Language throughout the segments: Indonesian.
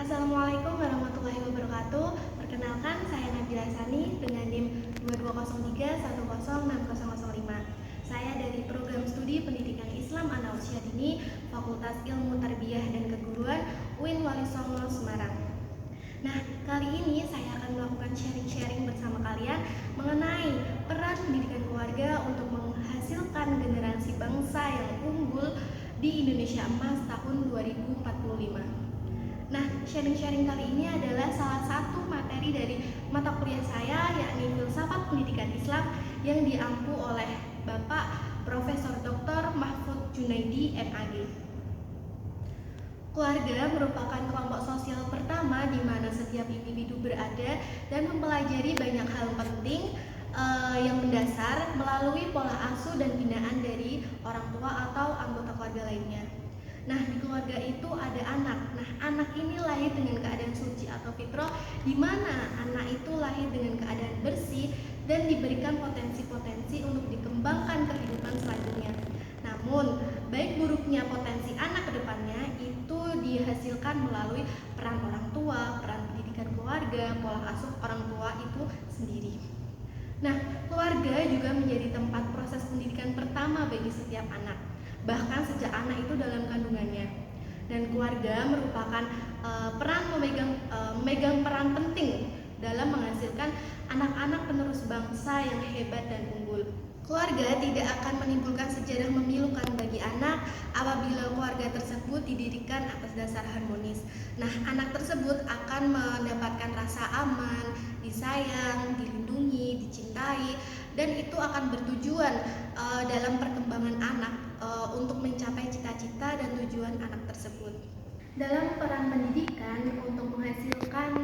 Assalamualaikum warahmatullahi wabarakatuh. Perkenalkan, saya Nabila Sani dengan NIM 2203106005. Saya dari Program Studi Pendidikan Islam Ana-Usia Dini, Fakultas Ilmu Tarbiyah dan Keguruan, UIN Wali Songo, Semarang. Nah, kali ini saya akan melakukan sharing-sharing bersama kalian mengenai peran pendidikan keluarga untuk menghasilkan generasi bangsa yang unggul di Indonesia Emas tahun 2045. Nah, sharing-sharing kali ini adalah salah satu materi dari mata kuliah saya, yakni Filsafat Pendidikan Islam yang diampu oleh Bapak Profesor Dr. Mahfud Junaidi, MAG. Keluarga merupakan kelompok sosial pertama di mana setiap individu berada dan mempelajari banyak hal penting yang mendasar melalui pola asuh dan binaan dari orang tua atau anggota keluarga lainnya. Nah, di keluarga itu ada anak. Nah, anak ini lahir dengan keadaan suci atau fitrah, di mana anak itu lahir dengan keadaan bersih dan diberikan potensi-potensi untuk dikembangkan kehidupan selanjutnya. Namun, baik buruknya potensi anak ke depannya itu dihasilkan melalui peran orang tua, peran pendidikan keluarga, pola asuh orang tua itu sendiri. Nah, keluarga juga menjadi tempat proses pendidikan pertama bagi setiap anak, bahkan sejak anak itu dalam kandungannya. Dan keluarga merupakan memegang peran penting dalam menghasilkan anak-anak penerus bangsa yang hebat dan unggul. Keluarga tidak akan menimbulkan sejarah memilukan bagi anak apabila keluarga tersebut didirikan atas dasar harmonis. Nah, anak tersebut akan mendapatkan rasa aman, disayang, dilindungi, dicintai, dan itu akan bertujuan dalam perkembangan anak untuk mencapai cita-cita dan tujuan anak tersebut. Dalam peran pendidikan untuk menghasilkan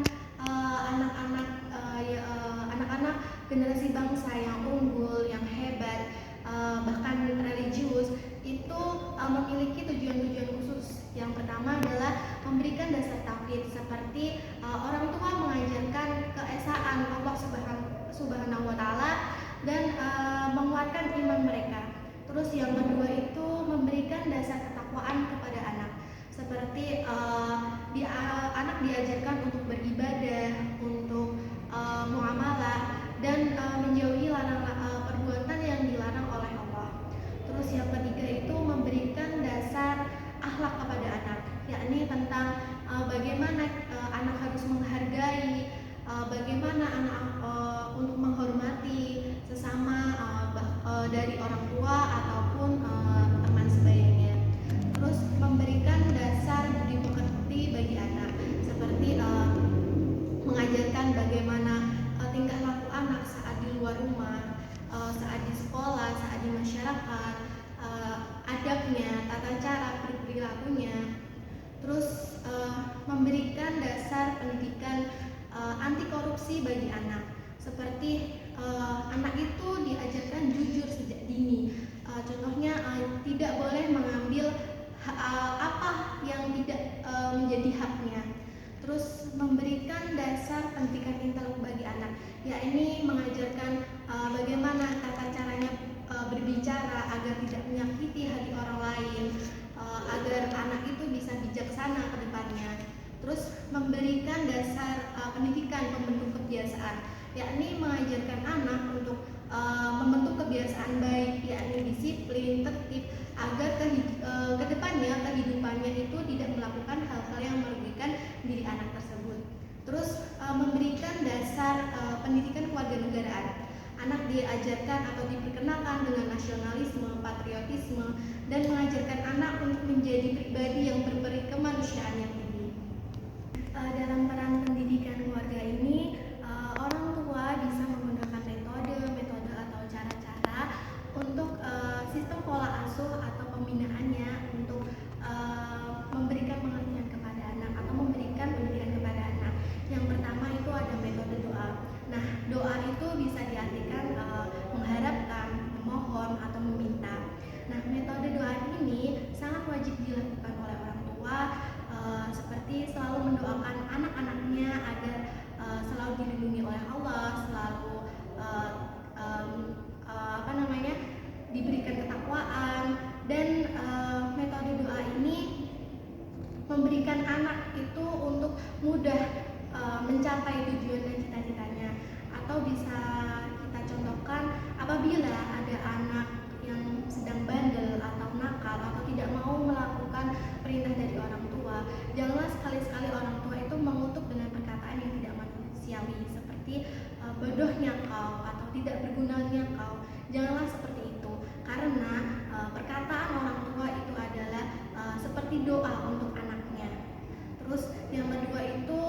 anak-anak generasi bangsa yang unggul, yang hebat, bahkan religius, itu memiliki tujuan-tujuan khusus. Yang pertama adalah memberikan dasar tauhid, seperti orang tua mengajarkan keesaan Allah Subhanahu wa Ta'ala dan menguatkan iman mereka. Terus yang kedua itu memberikan dasar ketakwaan kepada anak, seperti anak diajarkan untuk beribadah, untuk muamalah, dan menjauhi perbuatan yang dilarang oleh Allah. Terus yang ketiga itu memberikan dasar akhlak kepada anak, yakni tentang bagaimana anak harus menghargai, bagaimana anak untuk menghormati sesama dari orang tua ataupun teman sebayanya. Terus memberikan dasar budi pekerti bagi anak, seperti mengajarkan bagaimana tingkah laku anak saat di luar rumah, saat di sekolah, saat di masyarakat, adabnya, tata cara perilakunya. Terus memberikan dasar pendidikan anti korupsi bagi anak, seperti anak itu diajarkan jujur sejak dini. Contohnya tidak boleh mengambil apa yang tidak menjadi haknya. Terus memberikan dasar pendidikan intelek bagi anak, yakni mengajarkan bagaimana tata caranya berbicara agar tidak menyakiti hati orang lain, agar anak itu bisa bijaksana ke depannya. Terus memberikan dasar pendidikan pembentuk kebiasaan, yakni mengajarkan anak untuk membentuk kebiasaan baik, yakni disiplin, tertib, agar ke depannya kehidupannya itu tidak melakukan hal-hal yang merugikan diri anak tersebut. Terus memberikan dasar pendidikan kewarganegaraan. Anak diajarkan atau diperkenalkan dengan nasionalisme, patriotisme, dan mengajarkan anak untuk menjadi pribadi yang berperi kemanusiaan yang tinggi. Dalam peran pendidikan keluarga ini, orang tua bisa menggunakan metode atau cara-cara untuk sistem pola asuh atau pembinaannya untuk memberikan pengertian kepada anak atau memberikan pendidikan kepada anak. Yang pertama itu ada metode doa. Nah, doa itu bisa diartikan mengharapkan, memohon, atau meminta. Nah, metode doa ini sangat wajib dilakukan oleh orang tua, seperti selalu mendoakan anak-anaknya agar selalu dilindungi oleh Allah, selalu diberikan ketakwaan, dan metode doa ini memberikan anak itu untuk mudah mencapai tujuan dan cita-citanya. Atau bisa kita contohkan apabila ada anak yang sedang bandel atau nakal atau tidak mau melakukan perintah dari orang tua, janganlah sekali-sekali orang tua itu mengutuk dengan perkataan yang tidak manusiawi seperti bodohnya kau atau tidak bergunanya kau. Janganlah seperti itu, karena perkataan orang tua itu adalah seperti doa untuk anaknya. Terus yang kedua itu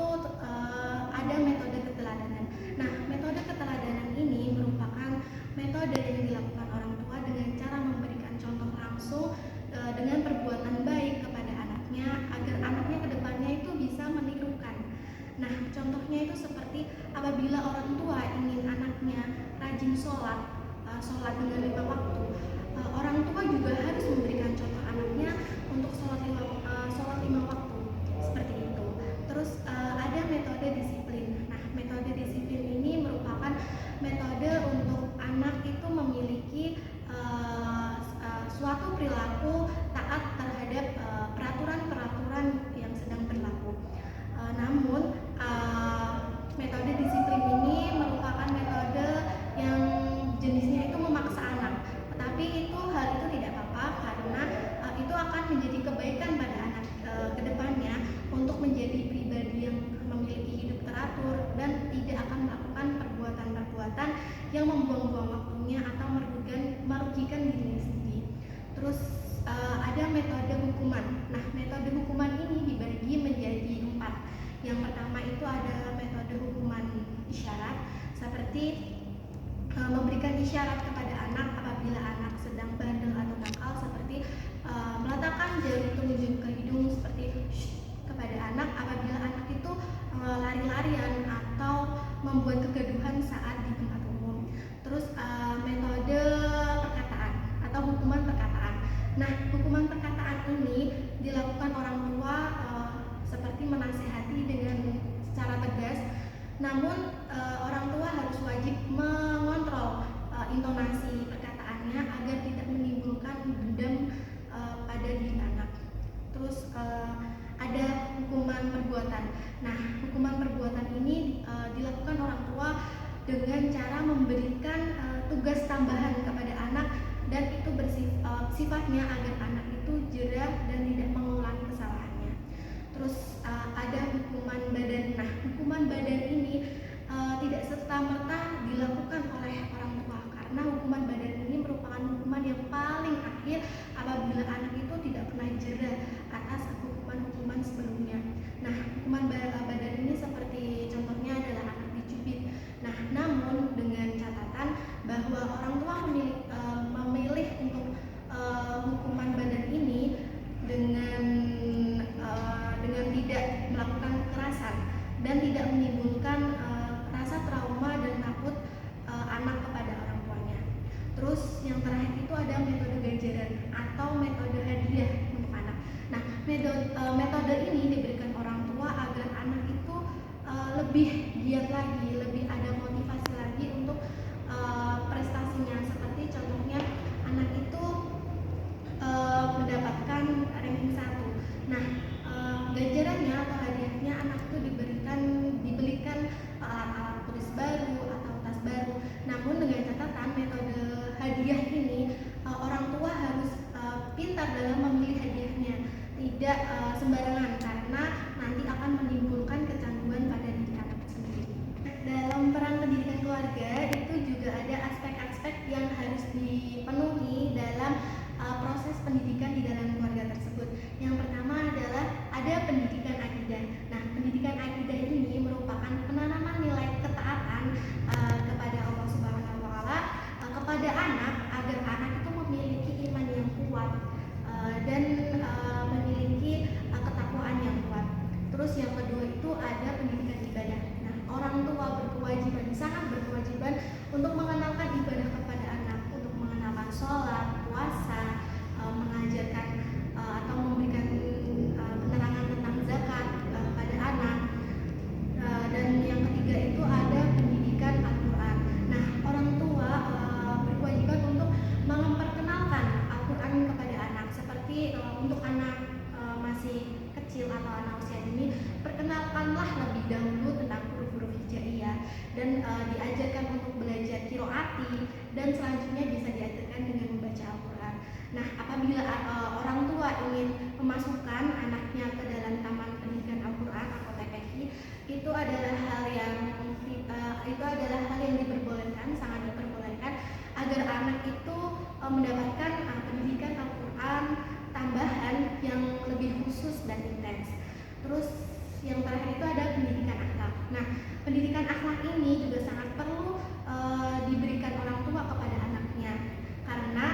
ada metode keteladanan. Nah, metode keteladanan ini merupakan metode yang dilakukan orang tua dengan cara memberikan contoh langsung dengan perbuatan baik kepada anaknya agar anaknya kedepannya itu bisa menirukan. Nah, contohnya itu seperti apabila orang tua ingin anaknya rajin sholat dengan 5 waktu, orang tua juga harus memberikan contoh anaknya untuk sholat 5 waktu seperti itu. Terus ada metode disiplin. Nah, metode disiplin ini merupakan metode untuk anak itu memiliki suatu perilaku taat terhadap peraturan-peraturan yang sedang berlaku. Namun metode disiplin ini merupakan metode yang jenisnya itu memaksa anak, tetapi hal itu tidak apa-apa karena itu akan menjadi kebaikan pada anak kedepannya untuk menjadi pribadi yang memiliki hidup teratur dan tidak akan melakukan perbuatan-perbuatan yang membuang-buang waktunya atau merugikan dirinya sendiri. Terus ada metode hukuman. Nah, metode hukuman ini dibagi menjadi 4. Yang pertama itu ada metode hukuman isyarat, seperti memberikan isyarat kepada anak apabila anak sedang bandel atau nakal, seperti meletakkan jari telunjuk ke hidung seperti kepada anak apabila anak itu lari-larian atau membuat kegaduhan saat di tempat umum. Terus metode perkataan atau hukuman perkataan. Nah, hukuman perkataan ini dilakukan orang tua seperti menasihati dengan secara tegas, namun orang tua harus wajib mengontrol intonasi perkataannya agar tidak menimbulkan dendam pada diri anak. Terus ada hukuman perbuatan. Nah, hukuman perbuatan ini dilakukan orang tua dengan cara memberikan tugas tambahan kepada anak, dan itu sifatnya agar anak itu jera dan tidak mengulangi kesalahannya. Terus ada hukuman badan. Nah, hukuman badan ini tidak serta-merta dilakukan oleh orang tua, karena hukuman badan ini merupakan hukuman yang paling akhir apabila anak itu tidak pernah jera atas hukuman-hukuman sebelumnya. Nah, hukuman badan ini seperti contohnya adalah anak dicubit. Nah, namun dengan catatan bahwa orang tua memilih untuk hukuman badan ini dengan tidak melakukan kekerasan dan tidak menimbulkan rasa trauma dan takut anak kepada orang tuanya. Terus yang terakhir itu ada metode ganjaran atau metode hadiah untuk anak. Nah, metode ini diberikan orang tua agar anak itu lebih giat lagi, lebih ada motivasi lagi untuk prestasinya. Seperti contohnya anak itu mendapatkan ranking 1. Nah, ganjarannya atau hadiahnya anak itu dibelikan alat-alat tulis baru atau tas baru. Namun dengan catatan metode hadiah ini orang tua harus pintar dalam memilih hadiahnya, tidak sembarangan, karena nanti akan menimbulkan kecanduan pada diri anak sendiri. Dalam peran pendidikan keluarga itu juga ada aspek-aspek yang harus dipenuhi dalam proses pendidikan di dalam keluarga tersebut. Yang pertama adalah ada pendidikan akidah. Nah, pendidikan akidah ini merupakan penanaman nilai ketaatan kepada Allah Subhanahu wa Ta'ala kepada anak agar anak itu memiliki iman yang kuat dan memiliki ketakwaan yang kuat. Terus yang kedua itu ada pendidikan ibadah. Nah, orang tua sangat berkewajiban untuk mengenalkan ibadah kepada anak, untuk mengenalkan sholat, puasa, mengajarkan atau memberikan penerangan tentang zakat pada anak. Dan yang ketiga itu ada pendidikan Al-Quran. Nah, orang tua berkewajiban untuk memperkenalkan Al-Quran kepada anak, seperti untuk anak masih kecil atau anak usia dini, perkenalkanlah Nah, apabila orang tua ingin memasukkan anaknya ke dalam Taman Pendidikan Al-Quran atau TPQ, itu adalah hal yang diperbolehkan, sangat diperbolehkan agar anak itu mendapatkan pendidikan Al-Quran tambahan yang lebih khusus dan intens. Terus yang terakhir itu ada pendidikan akhlak. Nah, pendidikan akhlak ini juga sangat perlu diberikan orang tua kepada anaknya, karena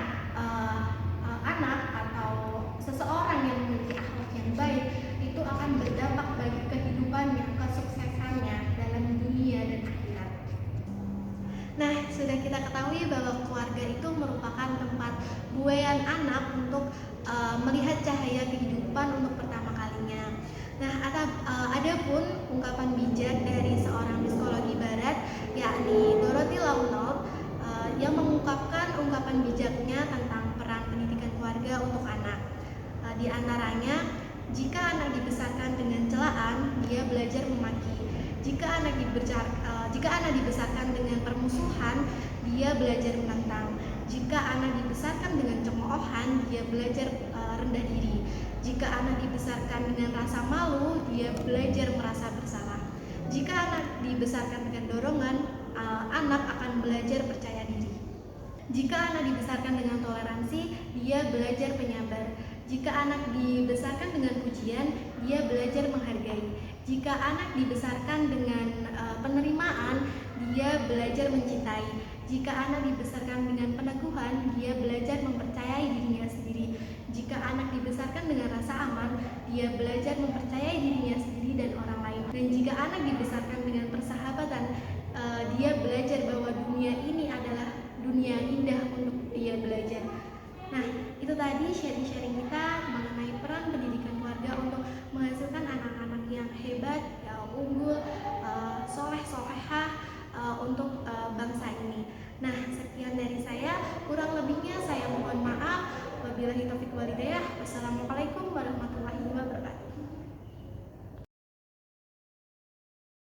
anak atau seseorang yang memiliki akhlak yang baik itu akan berdampak bagi kehidupannya, kesuksesannya dalam dunia dan akhirat. Nah, sudah kita ketahui bahwa keluarga itu merupakan tempat buayan anak untuk melihat cahaya kehidupan untuk pertama kalinya. Nah, ada pun ungkapan bijak dari seorang psikologi barat, yakni Dorothy Lawnol, yang mengungkapkan ungkapan bijaknya tentang peran pendidikan keluarga untuk anak. Di antaranya, jika anak dibesarkan dengan celaan, dia belajar memaki. Jika anak dibesarkan dengan permusuhan, dia belajar menentang. Jika anak dibesarkan dengan cemoohan, dia belajar rendah diri. Jika anak dibesarkan dengan rasa malu, dia belajar merasa bersalah. Jika anak dibesarkan dengan dorongan, anak akan belajar percaya diri. Jika anak dibesarkan dengan toleransi, dia belajar penyabar. Jika anak dibesarkan dengan pujian, dia belajar menghargai. Jika anak dibesarkan dengan penerimaan, dia belajar mencintai. Jika anak dibesarkan dengan peneguhan, dia belajar mempercayai dirinya sendiri. Jika anak dibesarkan dengan rasa aman, dia belajar mempercayai dirinya sendiri dan orang lain. Dan jika anak dibesarkan dengan persahabatan, dia belajar bahwa dunia ini adalah dunia indah untuk dia belajar. Nah, itu tadi sharing-sharing kita mengenai peran pendidikan keluarga untuk menghasilkan anak-anak yang hebat, yang unggul, soleh-solehah untuk bangsa ini. Nah, sekian dari saya. Kurang lebihnya saya mohon maaf. Wabillahi taufiq wal hidayah. Wassalamualaikum